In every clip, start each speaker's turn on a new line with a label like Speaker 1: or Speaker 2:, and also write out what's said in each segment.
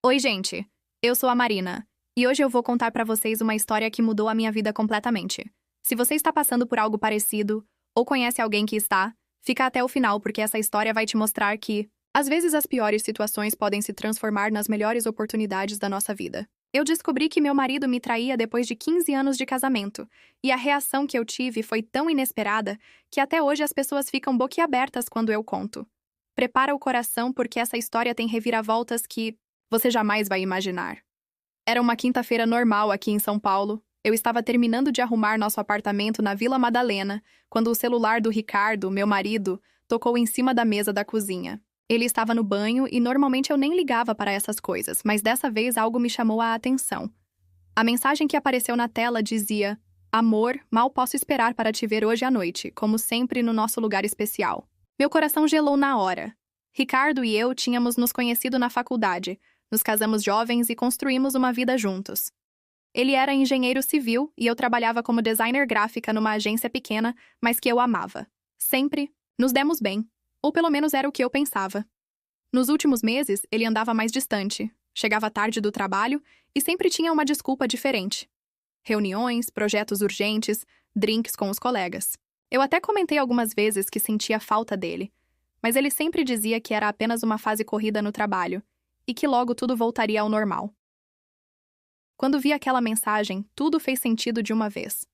Speaker 1: Oi, gente. Eu sou a Marina. E hoje eu vou contar pra vocês uma história que mudou a minha vida completamente. Se você está passando por algo parecido, ou conhece alguém que está, fica até o final porque essa história vai te mostrar que, às vezes, as piores situações podem se transformar nas melhores oportunidades da nossa vida. Eu descobri que meu marido me traía depois de 15 anos de casamento, e a reação que eu tive foi tão inesperada que até hoje as pessoas ficam boquiabertas quando eu conto. Prepara o coração porque essa história tem reviravoltas que você jamais vai imaginar. Era uma quinta-feira normal aqui em São Paulo. Eu estava terminando de arrumar nosso apartamento na Vila Madalena, quando o celular do Ricardo, meu marido, tocou em cima da mesa da cozinha. Ele estava no banho e normalmente eu nem ligava para essas coisas, mas dessa vez algo me chamou a atenção. A mensagem que apareceu na tela dizia: Amor, mal posso esperar para te ver hoje à noite, como sempre no nosso lugar especial. Meu coração gelou na hora. Ricardo e eu tínhamos nos conhecido na faculdade. Nos casamos jovens e construímos uma vida juntos. Ele era engenheiro civil e eu trabalhava como designer gráfica numa agência pequena, mas que eu amava. Sempre nos demos bem, ou pelo menos era o que eu pensava. Nos últimos meses, ele andava mais distante, chegava tarde do trabalho e sempre tinha uma desculpa diferente. Reuniões, projetos urgentes, drinks com os colegas. Eu até comentei algumas vezes que sentia falta dele, mas ele sempre dizia que era apenas uma fase corrida no trabalho e que logo tudo voltaria ao normal. Quando vi aquela mensagem, tudo fez sentido de uma vez.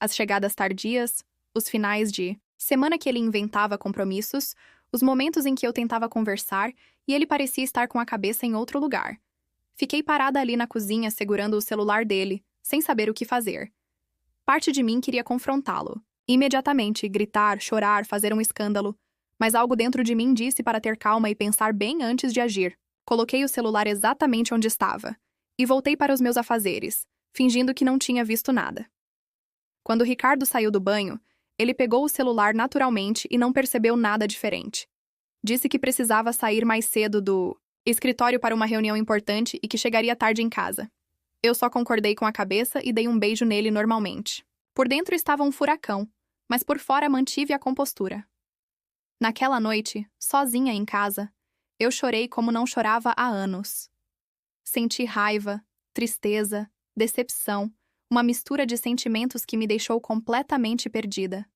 Speaker 1: As chegadas tardias, os finais de semana que ele inventava compromissos, os momentos em que eu tentava conversar e ele parecia estar com a cabeça em outro lugar. Fiquei parada ali na cozinha segurando o celular dele, sem saber o que fazer. Parte de mim queria confrontá-lo. Imediatamente, gritar, chorar, fazer um escândalo. Mas algo dentro de mim disse para ter calma e pensar bem antes de agir. Coloquei o celular exatamente onde estava e voltei para os meus afazeres, fingindo que não tinha visto nada. Quando Ricardo saiu do banho, ele pegou o celular naturalmente e não percebeu nada diferente. Disse que precisava sair mais cedo do escritório para uma reunião importante e que chegaria tarde em casa. Eu só concordei com a cabeça e dei um beijo nele normalmente. Por dentro estava um furacão, mas por fora mantive a compostura. Naquela noite, sozinha em casa, eu chorei como não chorava há anos. Senti raiva, tristeza, decepção, uma mistura de sentimentos que me deixou completamente perdida.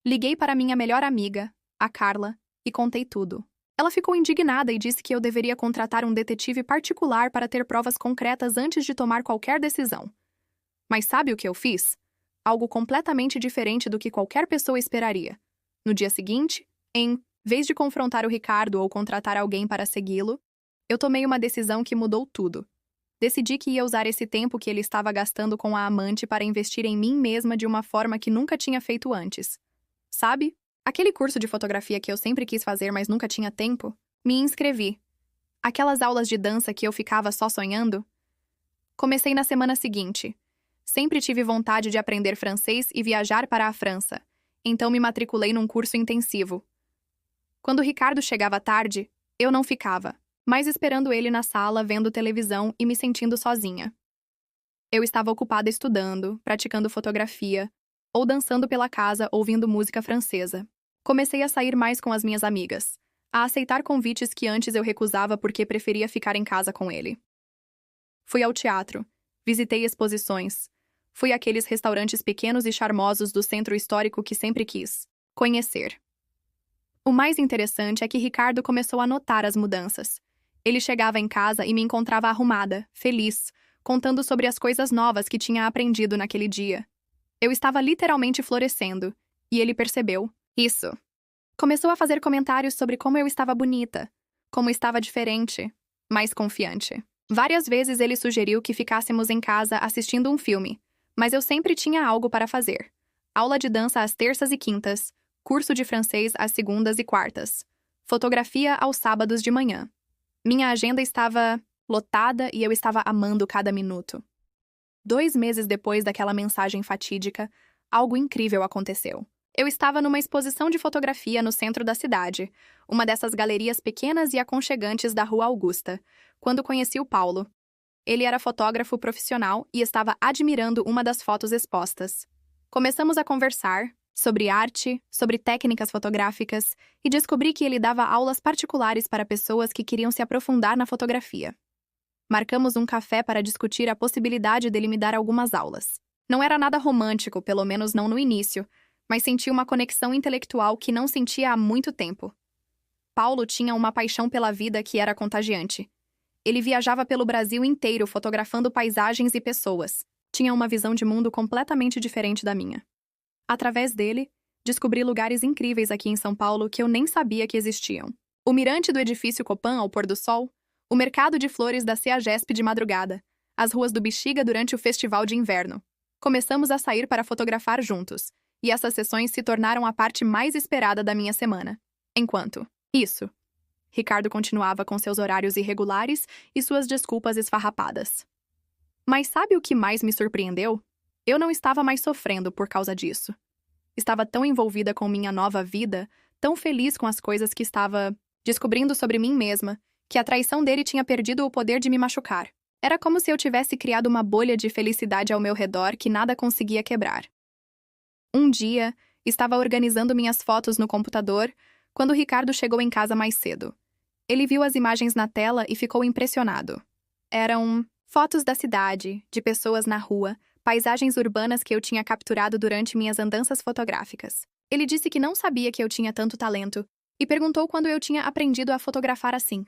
Speaker 1: Liguei para minha melhor amiga, a Carla, e contei tudo. Ela ficou indignada e disse que eu deveria contratar um detetive particular para ter provas concretas antes de tomar qualquer decisão. Mas sabe o que eu fiz? Algo completamente diferente do que qualquer pessoa esperaria. No dia seguinte, em vez de confrontar o Ricardo ou contratar alguém para segui-lo, eu tomei uma decisão que mudou tudo. Decidi que ia usar esse tempo que ele estava gastando com a amante para investir em mim mesma de uma forma que nunca tinha feito antes. Sabe? Aquele curso de fotografia que eu sempre quis fazer, mas nunca tinha tempo? Me inscrevi. Aquelas aulas de dança que eu ficava só sonhando? Comecei na semana seguinte. Sempre tive vontade de aprender francês e viajar para a França, então me matriculei num curso intensivo. Quando o Ricardo chegava tarde, eu não ficava, mas esperando ele na sala, vendo televisão e me sentindo sozinha. Eu estava ocupada estudando, praticando fotografia, ou dançando pela casa ouvindo música francesa. Comecei a sair mais com as minhas amigas, a aceitar convites que antes eu recusava porque preferia ficar em casa com ele. Fui ao teatro, visitei exposições, fui àqueles restaurantes pequenos e charmosos do centro histórico que sempre quis conhecer. O mais interessante é que Ricardo começou a notar as mudanças. Ele chegava em casa e me encontrava arrumada, feliz, contando sobre as coisas novas que tinha aprendido naquele dia. Eu estava literalmente florescendo, e ele percebeu isso. Começou a fazer comentários sobre como eu estava bonita, como estava diferente, mais confiante. Várias vezes ele sugeriu que ficássemos em casa assistindo um filme, mas eu sempre tinha algo para fazer. Aula de dança às terças e quintas, curso de francês às segundas e quartas, fotografia aos sábados de manhã. Minha agenda estava lotada e eu estava amando cada minuto. 2 meses depois daquela mensagem fatídica, algo incrível aconteceu. Eu estava numa exposição de fotografia no centro da cidade, uma dessas galerias pequenas e aconchegantes da Rua Augusta, quando conheci o Paulo. Ele era fotógrafo profissional e estava admirando uma das fotos expostas. Começamos a conversar sobre arte, sobre técnicas fotográficas, e descobri que ele dava aulas particulares para pessoas que queriam se aprofundar na fotografia. Marcamos um café para discutir a possibilidade dele me dar algumas aulas. Não era nada romântico, pelo menos não no início, mas senti uma conexão intelectual que não sentia há muito tempo. Paulo tinha uma paixão pela vida que era contagiante. Ele viajava pelo Brasil inteiro fotografando paisagens e pessoas. Tinha uma visão de mundo completamente diferente da minha. Através dele, descobri lugares incríveis aqui em São Paulo que eu nem sabia que existiam. O mirante do edifício Copan ao pôr do sol, o mercado de flores da CEAGESP de madrugada, as ruas do Bexiga durante o festival de inverno. Começamos a sair para fotografar juntos, e essas sessões se tornaram a parte mais esperada da minha semana. Enquanto isso, Ricardo continuava com seus horários irregulares e suas desculpas esfarrapadas. Mas sabe o que mais me surpreendeu? Eu não estava mais sofrendo por causa disso. Estava tão envolvida com minha nova vida, tão feliz com as coisas que estava descobrindo sobre mim mesma, que a traição dele tinha perdido o poder de me machucar. Era como se eu tivesse criado uma bolha de felicidade ao meu redor que nada conseguia quebrar. Um dia, estava organizando minhas fotos no computador quando Ricardo chegou em casa mais cedo. Ele viu as imagens na tela e ficou impressionado. Eram fotos da cidade, de pessoas na rua, paisagens urbanas que eu tinha capturado durante minhas andanças fotográficas. Ele disse que não sabia que eu tinha tanto talento e perguntou quando eu tinha aprendido a fotografar assim.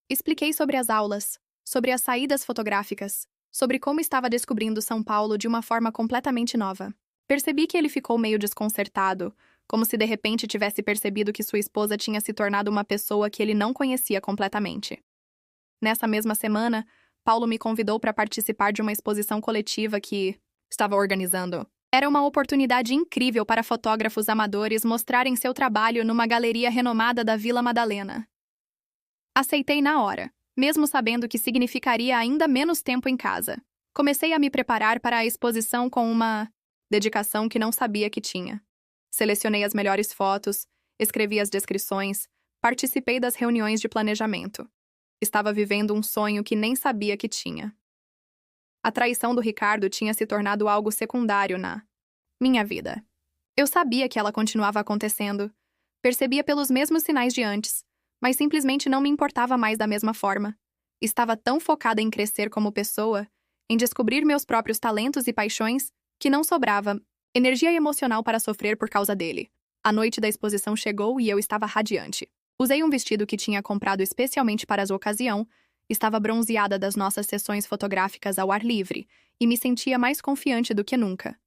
Speaker 1: Expliquei sobre as aulas, sobre as saídas fotográficas, sobre como estava descobrindo São Paulo de uma forma completamente nova. Percebi que ele ficou meio desconcertado, como se de repente tivesse percebido que sua esposa tinha se tornado uma pessoa que ele não conhecia completamente. Nessa mesma semana, Paulo me convidou para participar de uma exposição coletiva que estava organizando. Era uma oportunidade incrível para fotógrafos amadores mostrarem seu trabalho numa galeria renomada da Vila Madalena. Aceitei na hora, mesmo sabendo que significaria ainda menos tempo em casa. Comecei a me preparar para a exposição com uma dedicação que não sabia que tinha. Selecionei as melhores fotos, escrevi as descrições, participei das reuniões de planejamento. Estava vivendo um sonho que nem sabia que tinha. A traição do Ricardo tinha se tornado algo secundário na minha vida. Eu sabia que ela continuava acontecendo, percebia pelos mesmos sinais de antes, mas simplesmente não me importava mais da mesma forma. Estava tão focada em crescer como pessoa, em descobrir meus próprios talentos e paixões, que não sobrava energia emocional para sofrer por causa dele. A noite da exposição chegou e eu estava radiante. Usei um vestido que tinha comprado especialmente para a ocasião, estava bronzeada das nossas sessões fotográficas ao ar livre e me sentia mais confiante do que nunca.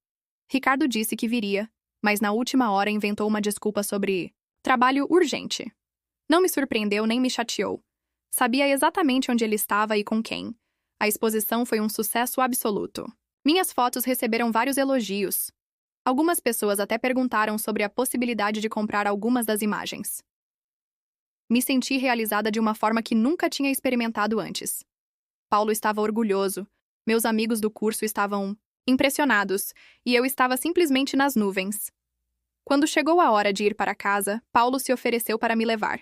Speaker 1: Ricardo disse que viria, mas na última hora inventou uma desculpa sobre trabalho urgente. Não me surpreendeu nem me chateou. Sabia exatamente onde ele estava e com quem. A exposição foi um sucesso absoluto. Minhas fotos receberam vários elogios. Algumas pessoas até perguntaram sobre a possibilidade de comprar algumas das imagens. Me senti realizada de uma forma que nunca tinha experimentado antes. Paulo estava orgulhoso, meus amigos do curso estavam impressionados, e eu estava simplesmente nas nuvens. Quando chegou a hora de ir para casa, Paulo se ofereceu para me levar.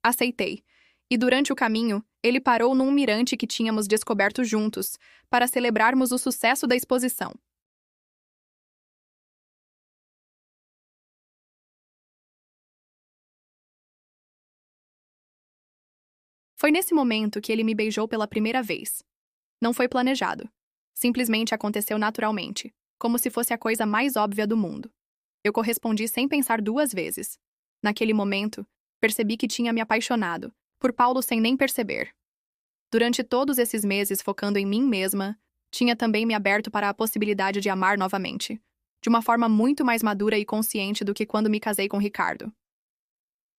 Speaker 1: Aceitei, e durante o caminho, ele parou num mirante que tínhamos descoberto juntos, para celebrarmos o sucesso da exposição. Foi nesse momento que ele me beijou pela primeira vez. Não foi planejado. Simplesmente aconteceu naturalmente, como se fosse a coisa mais óbvia do mundo. Eu correspondi sem pensar duas vezes. Naquele momento, percebi que tinha me apaixonado, por Paulo sem nem perceber. Durante todos esses meses focando em mim mesma, tinha também me aberto para a possibilidade de amar novamente, de uma forma muito mais madura e consciente do que quando me casei com Ricardo.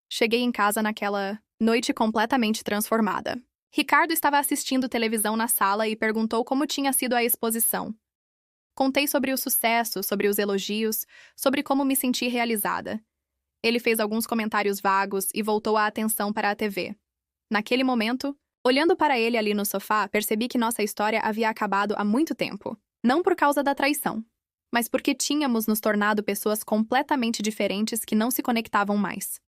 Speaker 1: Cheguei em casa naquela noite completamente transformada. Ricardo estava assistindo televisão na sala e perguntou como tinha sido a exposição. Contei sobre o sucesso, sobre os elogios, sobre como me senti realizada. Ele fez alguns comentários vagos e voltou a atenção para a TV. Naquele momento, olhando para ele ali no sofá, percebi que nossa história havia acabado há muito tempo. Não por causa da traição, mas porque tínhamos nos tornado pessoas completamente diferentes que não se conectavam mais.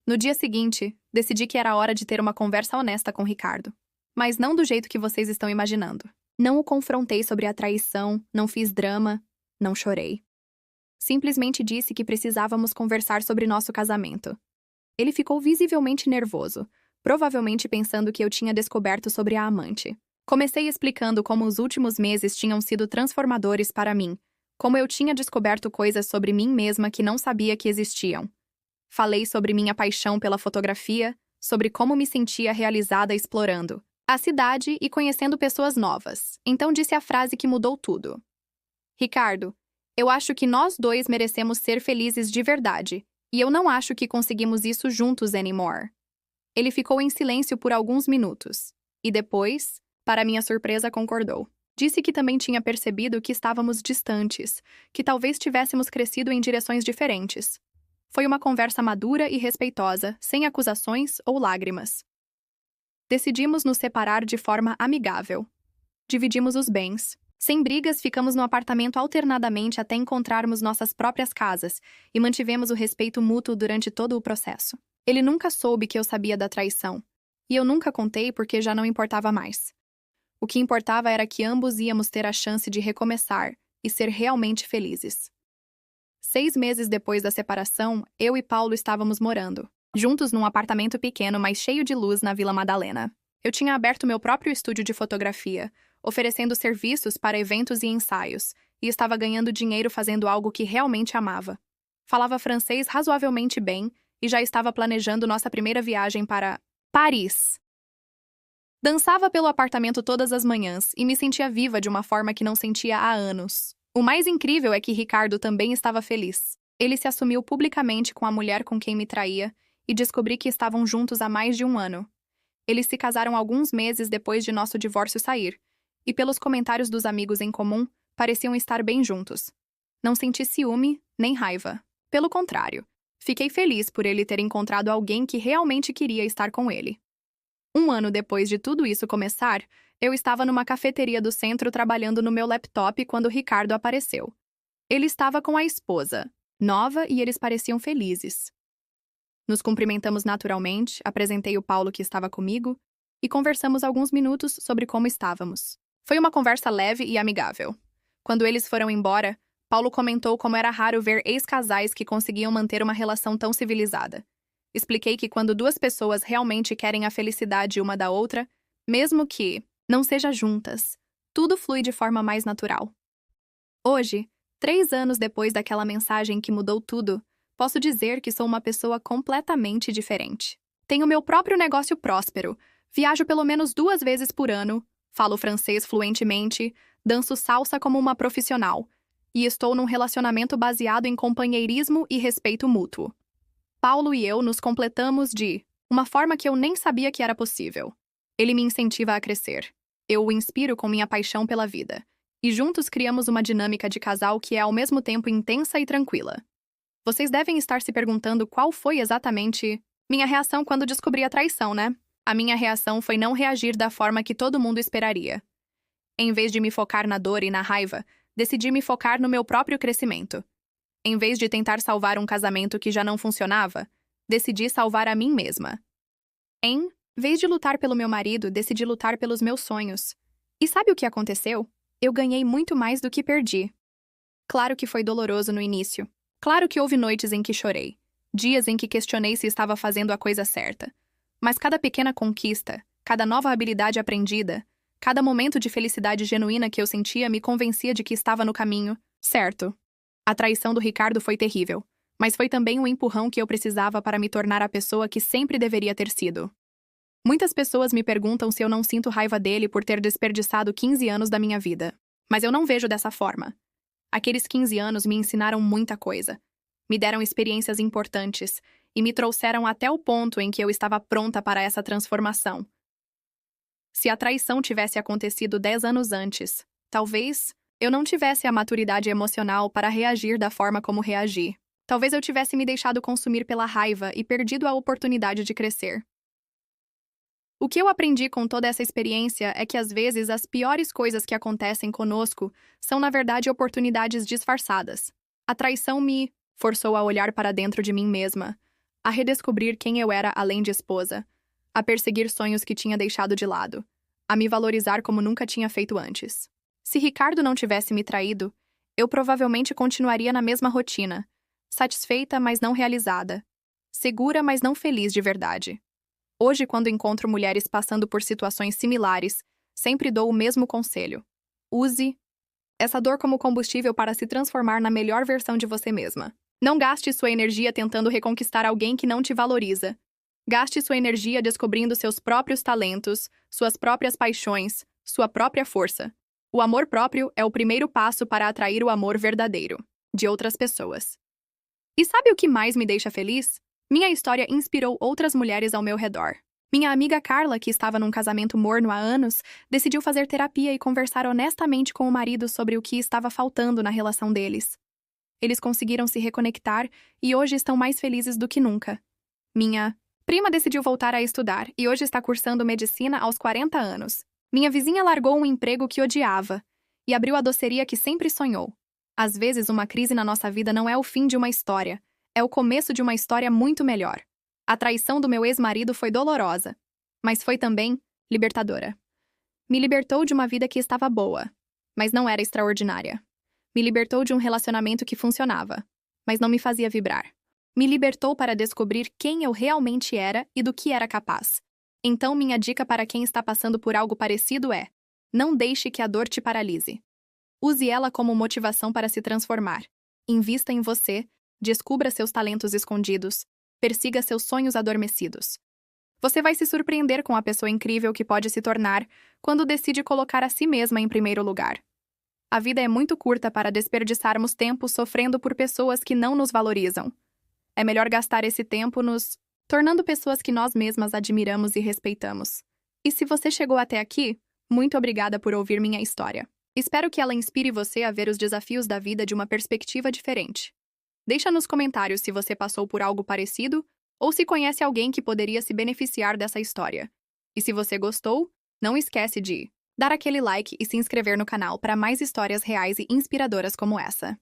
Speaker 1: No dia seguinte, decidi que era hora de ter uma conversa honesta com Ricardo. Mas não do jeito que vocês estão imaginando. Não o confrontei sobre a traição, não fiz drama, não chorei. Simplesmente disse que precisávamos conversar sobre nosso casamento. Ele ficou visivelmente nervoso, provavelmente pensando que eu tinha descoberto sobre a amante. Comecei explicando como os últimos meses tinham sido transformadores para mim, como eu tinha descoberto coisas sobre mim mesma que não sabia que existiam. Falei sobre minha paixão pela fotografia, sobre como me sentia realizada explorando a cidade e conhecendo pessoas novas. Então disse a frase que mudou tudo. Ricardo, eu acho que nós dois merecemos ser felizes de verdade, e eu não acho que conseguimos isso juntos anymore. Ele ficou em silêncio por alguns minutos, e depois, para minha surpresa, concordou. Disse que também tinha percebido que estávamos distantes, que talvez tivéssemos crescido em direções diferentes. Foi uma conversa madura e respeitosa, sem acusações ou lágrimas. Decidimos nos separar de forma amigável. Dividimos os bens. Sem brigas, ficamos no apartamento alternadamente até encontrarmos nossas próprias casas e mantivemos o respeito mútuo durante todo o processo. Ele nunca soube que eu sabia da traição, e eu nunca contei porque já não importava mais. O que importava era que ambos íamos ter a chance de recomeçar e ser realmente felizes. 6 meses depois da separação, eu e Paulo estávamos morando juntos num apartamento pequeno, mas cheio de luz na Vila Madalena. Eu tinha aberto meu próprio estúdio de fotografia, oferecendo serviços para eventos e ensaios, e estava ganhando dinheiro fazendo algo que realmente amava. Falava francês razoavelmente bem e já estava planejando nossa primeira viagem para Paris. Dançava pelo apartamento todas as manhãs e me sentia viva de uma forma que não sentia há anos. O mais incrível é que Ricardo também estava feliz. Ele se assumiu publicamente com a mulher com quem me traía e descobri que estavam juntos há mais de um ano. Eles se casaram alguns meses depois de nosso divórcio sair, e pelos comentários dos amigos em comum, pareciam estar bem juntos. Não senti ciúme nem raiva. Pelo contrário, fiquei feliz por ele ter encontrado alguém que realmente queria estar com ele. Um ano depois de tudo isso começar, eu estava numa cafeteria do centro trabalhando no meu laptop quando Ricardo apareceu. Ele estava com a esposa, nova, e eles pareciam felizes. Nos cumprimentamos naturalmente, apresentei o Paulo que estava comigo e conversamos alguns minutos sobre como estávamos. Foi uma conversa leve e amigável. Quando eles foram embora, Paulo comentou como era raro ver ex-casais que conseguiam manter uma relação tão civilizada. Expliquei que quando duas pessoas realmente querem a felicidade uma da outra, mesmo que não seja juntas, tudo flui de forma mais natural. Hoje, 3 anos depois daquela mensagem que mudou tudo, posso dizer que sou uma pessoa completamente diferente. Tenho meu próprio negócio próspero, viajo pelo menos 2 vezes por ano, falo francês fluentemente, danço salsa como uma profissional, e estou num relacionamento baseado em companheirismo e respeito mútuo. Paulo e eu nos completamos de uma forma que eu nem sabia que era possível. Ele me incentiva a crescer. Eu o inspiro com minha paixão pela vida. E juntos criamos uma dinâmica de casal que é ao mesmo tempo intensa e tranquila. Vocês devem estar se perguntando qual foi exatamente minha reação quando descobri a traição, né? A minha reação foi não reagir da forma que todo mundo esperaria. Em vez de me focar na dor e na raiva, decidi me focar no meu próprio crescimento. Em vez de tentar salvar um casamento que já não funcionava, decidi salvar a mim mesma. Em vez de lutar pelo meu marido, decidi lutar pelos meus sonhos. E sabe o que aconteceu? Eu ganhei muito mais do que perdi. Claro que foi doloroso no início. Claro que houve noites em que chorei, dias em que questionei se estava fazendo a coisa certa. Mas cada pequena conquista, cada nova habilidade aprendida, cada momento de felicidade genuína que eu sentia me convencia de que estava no caminho certo. A traição do Ricardo foi terrível, mas foi também o empurrão que eu precisava para me tornar a pessoa que sempre deveria ter sido. Muitas pessoas me perguntam se eu não sinto raiva dele por ter desperdiçado 15 anos da minha vida. Mas eu não vejo dessa forma. Aqueles 15 anos me ensinaram muita coisa. Me deram experiências importantes e me trouxeram até o ponto em que eu estava pronta para essa transformação. Se a traição tivesse acontecido 10 anos antes, talvez eu não tivesse a maturidade emocional para reagir da forma como reagi. Talvez eu tivesse me deixado consumir pela raiva e perdido a oportunidade de crescer. O que eu aprendi com toda essa experiência é que às vezes as piores coisas que acontecem conosco são na verdade oportunidades disfarçadas. A traição me forçou a olhar para dentro de mim mesma, a redescobrir quem eu era além de esposa, a perseguir sonhos que tinha deixado de lado, a me valorizar como nunca tinha feito antes. Se Ricardo não tivesse me traído, eu provavelmente continuaria na mesma rotina, satisfeita, mas não realizada, segura, mas não feliz de verdade. Hoje, quando encontro mulheres passando por situações similares, sempre dou o mesmo conselho. Use essa dor como combustível para se transformar na melhor versão de você mesma. Não gaste sua energia tentando reconquistar alguém que não te valoriza. Gaste sua energia descobrindo seus próprios talentos, suas próprias paixões, sua própria força. O amor próprio é o primeiro passo para atrair o amor verdadeiro de outras pessoas. E sabe o que mais me deixa feliz? Minha história inspirou outras mulheres ao meu redor. Minha amiga Carla, que estava num casamento morno há anos, decidiu fazer terapia e conversar honestamente com o marido sobre o que estava faltando na relação deles. Eles conseguiram se reconectar e hoje estão mais felizes do que nunca. Minha prima decidiu voltar a estudar e hoje está cursando medicina aos 40 anos. Minha vizinha largou um emprego que odiava e abriu a doceria que sempre sonhou. Às vezes, uma crise na nossa vida não é o fim de uma história, é o começo de uma história muito melhor. A traição do meu ex-marido foi dolorosa, mas foi também libertadora. Me libertou de uma vida que estava boa, mas não era extraordinária. Me libertou de um relacionamento que funcionava, mas não me fazia vibrar. Me libertou para descobrir quem eu realmente era e do que era capaz. Então, minha dica para quem está passando por algo parecido é: não deixe que a dor te paralise. Use ela como motivação para se transformar. Invista em você, descubra seus talentos escondidos, persiga seus sonhos adormecidos. Você vai se surpreender com a pessoa incrível que pode se tornar quando decide colocar a si mesma em primeiro lugar. A vida é muito curta para desperdiçarmos tempo sofrendo por pessoas que não nos valorizam. É melhor gastar esse tempo nos tornando pessoas que nós mesmas admiramos e respeitamos. E se você chegou até aqui, muito obrigada por ouvir minha história. Espero que ela inspire você a ver os desafios da vida de uma perspectiva diferente. Deixa nos comentários se você passou por algo parecido ou se conhece alguém que poderia se beneficiar dessa história. E se você gostou, não esquece de dar aquele like e se inscrever no canal para mais histórias reais e inspiradoras como essa.